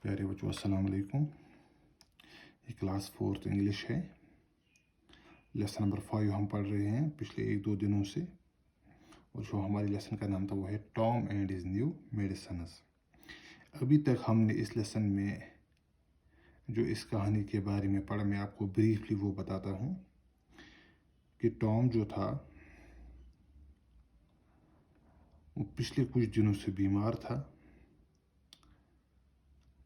प्यारे बच्चों अस्सलाम वालेकुम। ये क्लास 4th इंग्लिश है। लेसन नंबर 5 हम पढ़ रहे हैं पिछले 1-2 दिनों से, और जो हमारे लेसन का नाम था वो है Tom and his new medicines. अभी तक हमने इस लेसन में जो इस कहानी के बारे में पढ़ा, मैं आपको ब्रीफली वो बताता हूँ कि टॉम जो था वो पिछले कुछ दिनों से बीमार था।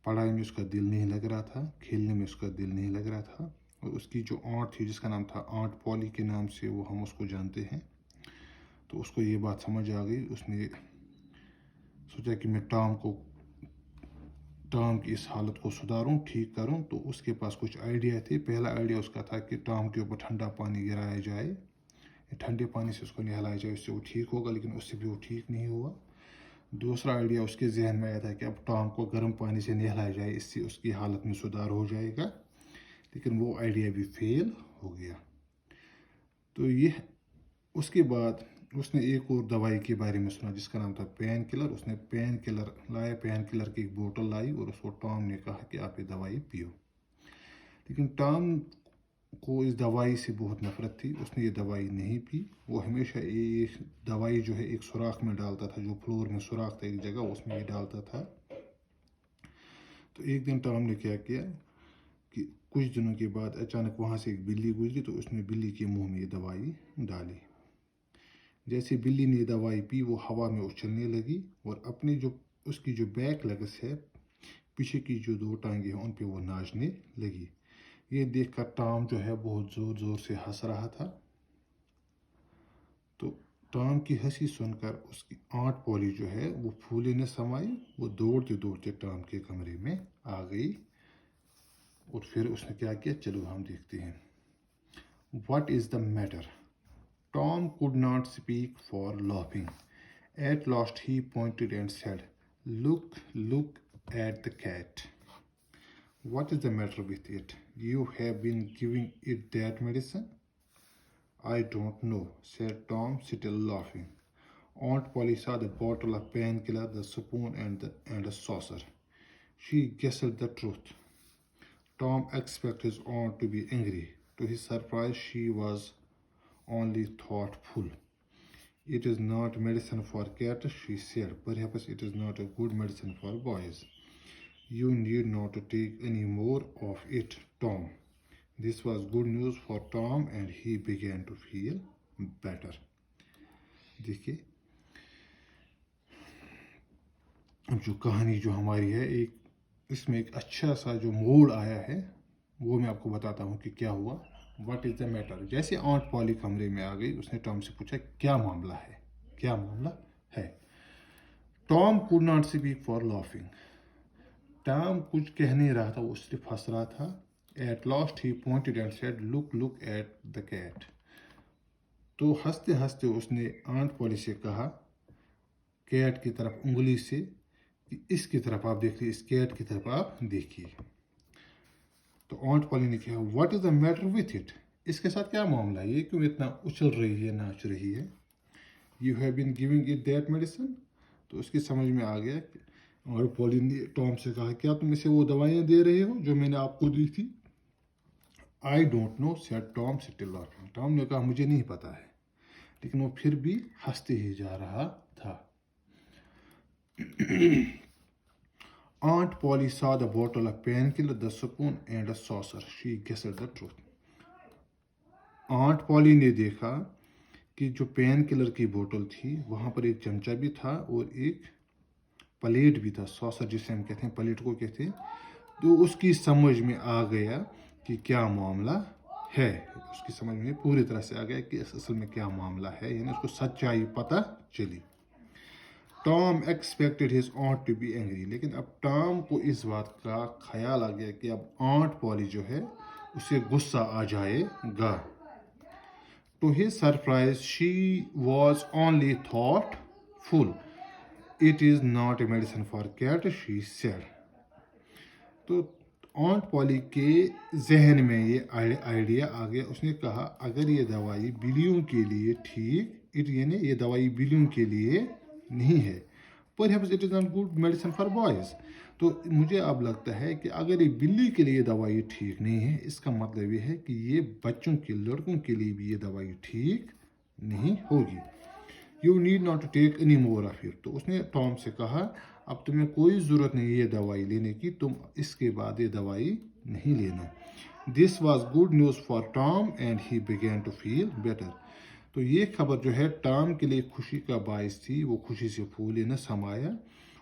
पढ़ाई में उसका दिल नहीं लग रहा था, खेलने में उसका दिल नहीं लग रहा था, और उसकी जो आंट थी जिसका नाम था आंट पॉली के नाम से वो हम उसको जानते हैं, तो उसको ये बात समझ आ गई। उसने सोचा कि मैं टॉम की इस हालत को सुधारूं, ठीक करूं। तो उसके पास कुछ आइडिया थे। पहला आइडिया उसका था कि टॉम के ऊपर ठंडा पानी गिराया जाए, ठंडे पानी से उसको नहलाया जाए, उससे वो ठीक होगा, लेकिन उससे भी वो ठीक नहीं हुआ। दूसरा आइडिया उसके जहन में आया था कि अब टॉम को गर्म पानी से नहलाया जाए, इससे उसकी हालत में सुधार हो जाएगा, लेकिन वो आइडिया भी फेल हो गया। तो ये उसके बाद उसने एक और दवाई के बारे में सुना जिसका नाम था पेन किलर। उसने पेन किलर लाया, पेन किलर की एक बोतल लाई, और उसको टॉम ने कहा कि आप ये दवाई पियो। लेकिन टॉम को इस दवाई से बहुत नफरत थी, उसने ये दवाई नहीं पी। वो हमेशा एक दवाई जो है एक सुराख में डालता था, जो फ्लोर में सुराख था एक जगह, उसमें ये डालता था। तो एक दिन टॉम ने क्या किया कि कुछ दिनों के बाद अचानक वहाँ से एक बिल्ली गुजरी, तो उसने बिल्ली के मुंह में ये दवाई डाली। जैसे बिल्ली ने दवाई पी, वो हवा में उछलने लगी, और अपने जो उसकी जो बैक लेग्स है, पीछे की जो 2 टांगे हैं, उन पे वो नाचने लगी। ये देखकर टॉम जो है बहुत ज़ोर ज़ोर से हंस रहा था। तो टॉम की हंसी सुनकर उसकी आंट पॉली जो है वो फूले न समाई, वो दौड़ते दौड़ते टॉम के कमरे में आ गई, और फिर उसने क्या किया, चलो हम देखते हैं। What is the matter? Tom could not speak for laughing. At last he pointed and said, Look at the cat. What is the matter with it? You have been giving it that medicine? I don't know, said Tom, still laughing. Aunt Polly saw the bottle of painkiller, the spoon, and a saucer. She guessed the truth. Tom expected his aunt to be angry. To his surprise, she was only thoughtful. It is not medicine for cats, she said. Perhaps it is not a good medicine for boys. You need not to take any more of it, Tom. This was good news for Tom, and he began to feel better. देखिए, अब जो कहानी जो हमारी है, इसमें एक अच्छा सा जो मोड़ आया है, वो मैं आपको बताता हूँ कि क्या हुआ। What is the matter? जैसे आंट पॉली कमरे में आ गई, उसने टॉम से पूछा क्या मामला है, क्या मामला है। Tom could not speak for laughing. Tom कुछ कह नहीं रहा था, वो सिर्फ हंस रहा था। At last he pointed and said, look at the cat. तो हंसते हंसते उसने आंट पॉली से कहा, कैट की तरफ उंगली से, कि इसकी तरफ आप देखिए, इस कैट की तरफ आप देखिए। तो आंट पॉली ने कहा, what is the matter with it? इसके साथ क्या मामला है, ये क्यों इतना उछल रही है, नाच रही है? You have been giving it that medicine. तो उसकी समझ में आ गया। और पॉली ने टॉम से कहा, क्या तुम इसे वो दवाइयाँ दे रहे हो जो मैंने आपको दी थी? I don't know, said Tom still laughing. Tom ने कहा, मुझे नहीं पता है, लेकिन वो फिर भी हंसते ही जा रहा था। Aunt Polly saw the bottle of painkiller, the spoon, and a saucer. She guessed the truth. Aunt Polly ने देखा कि जो पेन किलर की बोतल थी, वहाँ पर एक चमचा भी था और एक प्लेट भी था, सॉसर जिसे हम कहते हैं, प्लेट को कहते हैं। तो उसकी समझ में आ गया कि क्या मामला है। उसकी समझ में पूरी तरह से आ गया कि असल में क्या मामला है, यानी उसको सच्चाई पता चली। Tom expected his aunt to be angry, लेकिन अब टॉम को इस बात का ख्याल आ गया कि अब ऑन्ट पॉली जो है उसे गुस्सा आ जाएगा। To his surprise she was only thoughtful. It is not a medicine for cat, she said. तो ऑन्ट पॉली के जहन में ये आइडिया आ गया। उसने कहा, अगर ये दवाई बिल्लियों के लिए ठीक, यानी ये दवाई बिल्लियों के लिए नहीं है, perhaps it is not good medicine for boys. تو مجھے اب لگتا ہے کہ اگر یہ بلی کے لیے دوائی ٹھیک نہیں ہے، اس کا مطلب یہ ہے کہ یہ بچوں کے لڑکوں کے لیے بھی یہ دوائی ٹھیک نہیں ہوگی. You need not to take any more of it. تو اس نے ٹام سے کہا اب تمہیں کوئی ضرورت نہیں یہ دوائی لینے کی، تم اس کے بعد یہ دوائی نہیں لینا. This was good news for Tom and he began to feel better. تو یہ خبر جو ہے ٹام کے لیے خوشی کا باعث تھی. وہ خوشی سے پھولے نہ سمایا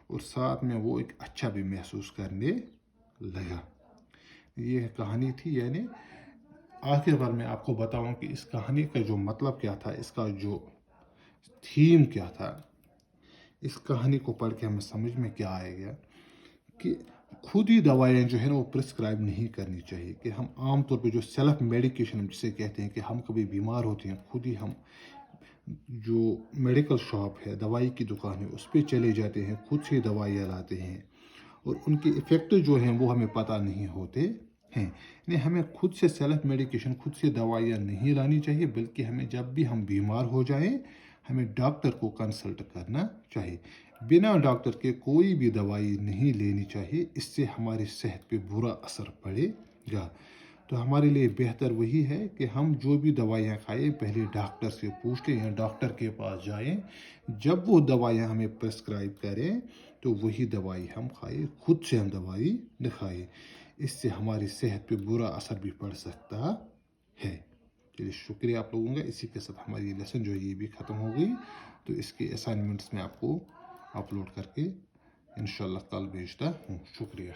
اور ساتھ میں وہ ایک اچھا بھی محسوس کرنے لگا. یہ کہانی تھی. یعنی آخر بار میں آپ کو بتاؤں کہ اس کہانی کا جو مطلب کیا تھا، اس کا جو تھیم کیا تھا. اس کہانی کو پڑھ کے ہمیں سمجھ میں کیا آئے گا کہ خود ہی دوائیاں جو ہے نا وہ پرسکرائب نہیں کرنی چاہیے. کہ ہم عام طور پہ جو سیلف میڈیکیشن ہم جسے کہتے ہیں کہ ہم کبھی بیمار ہوتے ہیں، خود ہی ہم جو میڈیکل شاپ ہے، دوائی کی دکان ہے، اس پہ چلے جاتے ہیں، خود سے دوائیاں لاتے ہیں اور ان کے ایفیکٹ جو ہیں وہ ہمیں پتہ نہیں ہوتے ہیں. یعنی ہمیں خود سے سیلف میڈیکیشن، خود سے دوائیاں نہیں لانی چاہیے، بلکہ ہمیں جب بھی ہم بیمار ہو جائیں ہمیں ڈاکٹر کو کنسلٹ کرنا چاہیے. بنا ڈاکٹر کے کوئی بھی دوائی نہیں لینی چاہیے. اس سے ہماری صحت پہ برا اثر پڑے گا. تو ہمارے لیے بہتر وہی ہے کہ ہم جو بھی دوائیاں کھائیں پہلے ڈاکٹر سے پوچھ لیں یا ڈاکٹر کے پاس جائیں. جب وہ دوائیاں ہمیں پرسکرائب کریں تو وہی دوائی ہم کھائیں، خود سے ہم دوائی نہ کھائیں. اس سے ہماری صحت پہ برا اثر بھی پڑ سکتا ہے. چلیے شکریہ آپ لوگوں کا. اسی کے ساتھ ہماری لیسن جو ہے یہ بھی ختم ہو گئی. تو اس کے اسائنمنٹس میں آپ کو اپلوڈ کر کے انشاءاللہ کل بھیجتا ہوں. شکریہ.